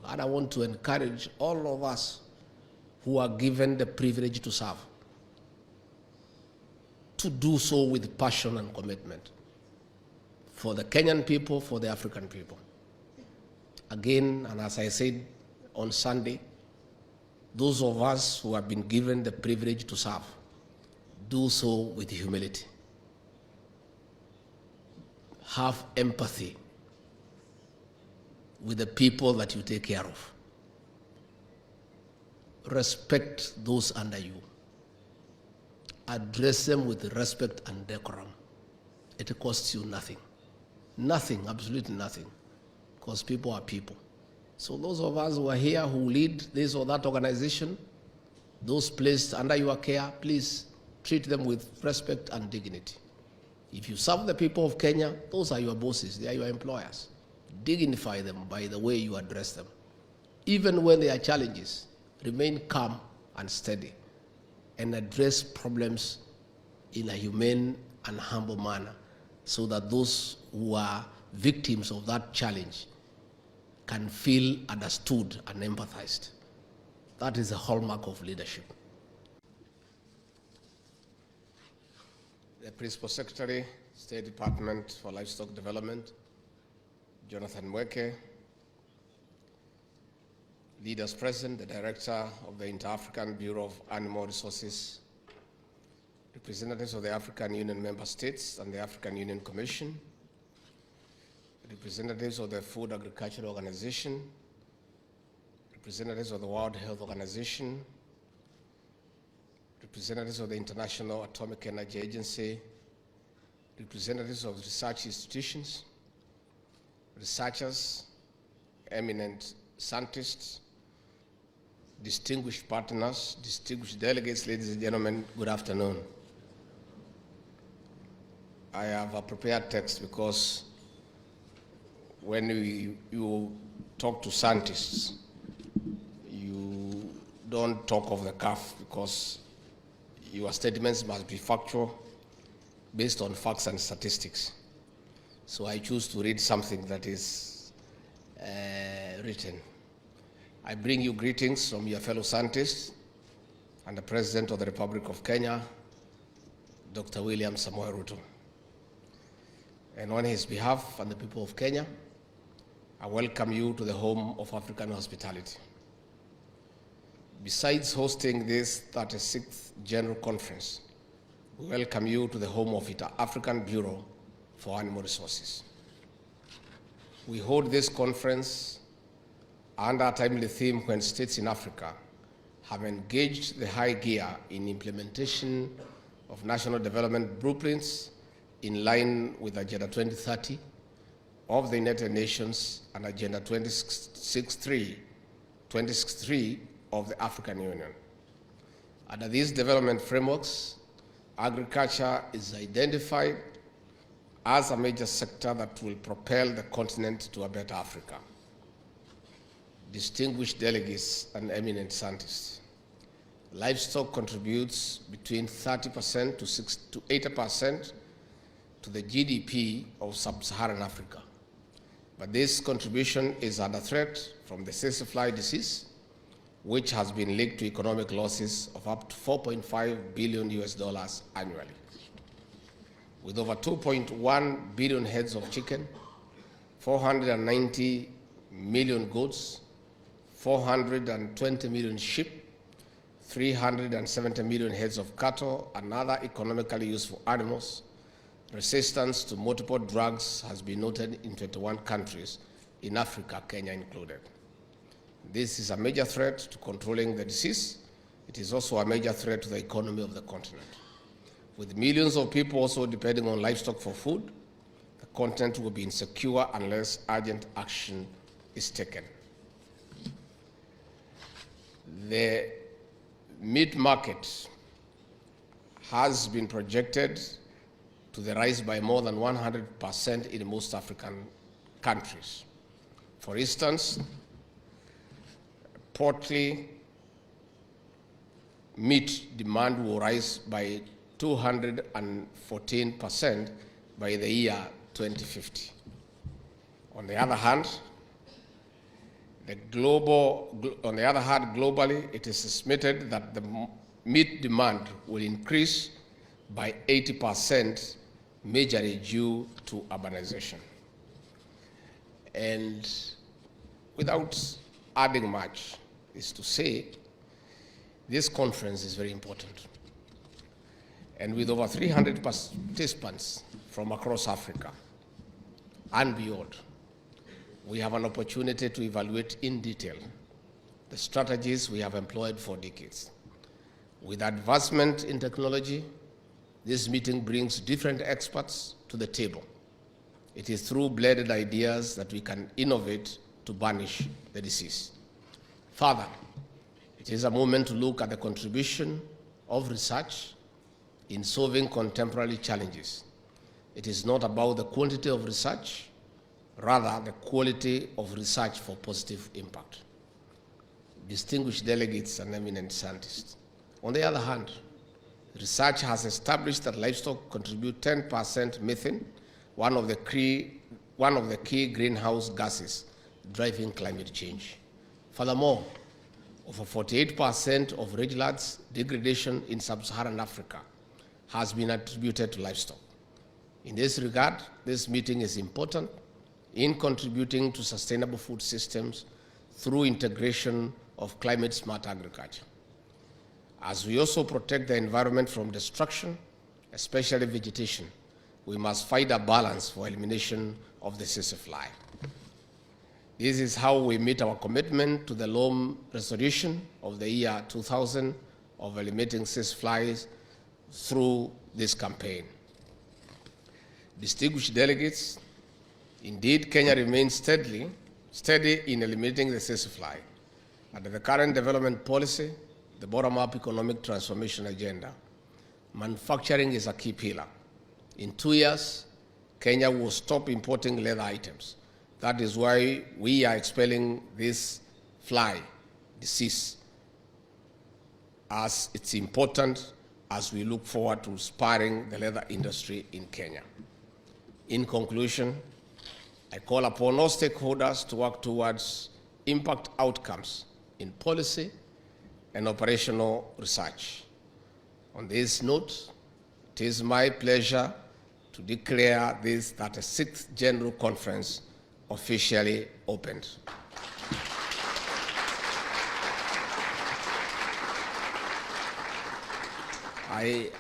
and I want to encourage all of us who are given the privilege to serve to do so with passion and commitment for the Kenyan people, for the African people. Again, and as I said on Sunday, those of us who have been given the privilege to serve, do so with humility. Have empathy with the people that you take care of. Respect those under you. Address them with respect and decorum. It costs you nothing. Nothing, absolutely nothing. Because people are people. So those of us who are here who lead this or that organization, those placed under your care, please treat them with respect and dignity. If you serve the people of Kenya, those are your bosses, they are your employers. Dignify them by the way you address them. Even when there are challenges, remain calm and steady and address problems in a humane and humble manner so that those who are victims of that challenge can feel understood and empathized. That is a hallmark of leadership. The Principal Secretary, State Department for Livestock Development, Jonathan Wewe, Leaders Present, the Director of the Inter-African Bureau of Animal Resources, representatives of the African Union member states and the African Union Commission, representatives of the Food Agricultural Organization, representatives of the World Health Organization, representatives of the International Atomic Energy Agency, representatives of research institutions, researchers, eminent scientists, distinguished partners, distinguished delegates, ladies and gentlemen, good afternoon. I have a prepared text because when you talk to scientists, you don't talk off the cuff because your statements must be factual, based on facts and statistics. So I choose to read something that is written. I bring you greetings from your fellow scientists and the President of the Republic of Kenya, Dr. William Samoei Ruto. And on his behalf and the people of Kenya, I welcome you to the home of African hospitality. Besides hosting this 36th General Conference, we welcome you to the home of the African Bureau for Animal Resources. We hold this conference under a timely theme when states in Africa have engaged the high gear in implementation of national development blueprints in line with Agenda 2030 of the United Nations and Agenda 2063 of the African Union. Under these development frameworks, agriculture is identified as a major sector that will propel the continent to a better Africa. Distinguished delegates and eminent scientists, livestock contributes between 30% to 80% to the GDP of sub-Saharan Africa. But this contribution is under threat from the Fly disease, which has been linked to economic losses of up to $4.5 billion annually. With over 2.1 billion heads of chicken, 490 million goats, 420 million sheep, 370 million heads of cattle, and other economically useful animals, resistance to multiple drugs has been noted in 21 countries in Africa, Kenya included. This is a major threat to controlling the disease. It is also a major threat to the economy of the continent. With millions of people also depending on livestock for food, the continent will be insecure unless urgent action is taken. The meat market has been projected to the rise by more than 100% in most African countries. For instance, poultry meat demand will rise by 214% by the year 2050. On the other hand, On the other hand, globally, it is estimated that the meat demand will increase by 80%, majorly due to urbanization. And without adding much, is to say this conference is very important. And with over 300 participants from across Africa and beyond, we have an opportunity to evaluate in detail the strategies we have employed for decades. With advancement in technology, this meeting brings different experts to the table. It is through blended ideas that we can innovate to banish the disease. Further, it is a moment to look at the contribution of research in solving contemporary challenges. It is not about the quantity of research, rather the quality of research for positive impact. Distinguished delegates and eminent scientists. On the other hand, research has established that livestock contribute 10% methane, one of the key greenhouse gases driving climate change. Furthermore, over 48% of rangelands degradation in sub-Saharan Africa has been attributed to livestock. In this regard, this meeting is important in contributing to sustainable food systems through integration of climate-smart agriculture. As we also protect the environment from destruction, especially vegetation, we must find a balance for elimination of the tsetse fly. This is how we meet our commitment to the Loam resolution of the year 2000 of eliminating tsetse flies through this campaign. Distinguished delegates, indeed, Kenya remains steady in eliminating the tsetse fly. Under the current development policy, the bottom-up economic transformation agenda, manufacturing is a key pillar. In 2 years, Kenya will stop importing leather items. That is why we are expelling this fly disease, as it's important as we look forward to spurring the leather industry in Kenya. In conclusion, I call upon all stakeholders to work towards impact outcomes in policy and operational research. On this note, it is my pleasure to declare this 36th General Conference officially opened. I